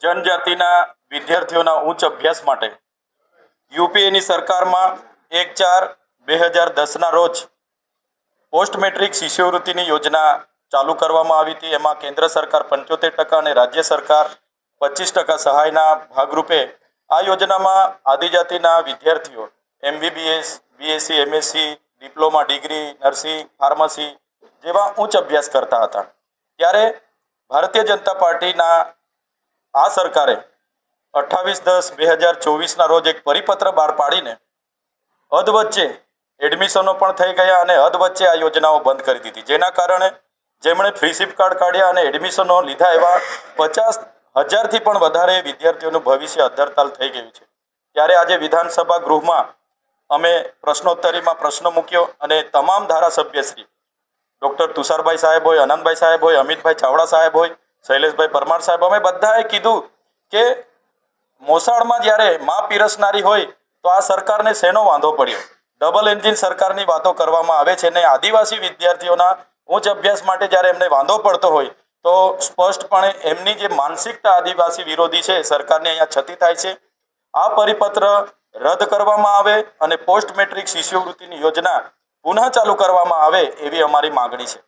जनजातिना विद्यार्थीओना उच्च अभ्यास माटे यूपीएनी सरकारमां 1/4/2010 रोज पोस्ट मेट्रिक शिष्यवृत्तिनी योजना चालू करवामां आवी हती। एमां केंद्र सरकार 75% અને राज्य सरकार 25% सहायना भागरूपे आ योजनामां आदिजातिना विद्यार्थीओ MBBS, BSc, MSc, diploma degree, nursing, pharmacy जेवा उच्च अभ्यास करता हता। त्यारे भारतीय जनता पार्टीना आ सरकारे 28/10/2024 रोज एक परिपत्र बहार पाड़ीने अधवच्चे एडमिशनो पण थई गया अने अधवच्चे आ योजनाओ बंद करी दीधी, जेना कारणे जेमणे फ्रीशिप कार्ड काढ्या अने एडमिशनो लीधा एवा 50,000 थी पण वधारे विद्यार्थीओनुं भविष्य अधरताल थई गयुं छे। त्यारे आज विधानसभा गृहमां अमे प्रश्नोत्तरीमां प्रश्न मूक्यो अने तमाम धारासभ्यश्री डॉक्टर तुषारभाई साहेब होय, आनंदभाई साहेब होय, अमितभाई चावड़ा साहेब होय, शैलेषभाई परमार साहेब, अमे बधाए कीधुं के मोसाळमां ज्यारे मां पीरसनारी होय तो आ सरकारने शेनो वांधो पड्यो। डबल एंजीन सरकारनी वातो करवामां आवे छे ने आदिवासी विद्यार्थीओना उच्च अभ्यास माटे ज्यारे एमने वांधो पड़तो होय तो स्पष्टपणे एमनी जे मानसिकता आदिवासी विरोधी छे सरकारने अहींया छती थाय छे। आ परिपत्र रद्द करवामां आवे अने पोस्ट मेट्रिक शिष्यवृत्तिनी योजना पुनः चालू करवामां आवे एवी अमारी मागणी छे।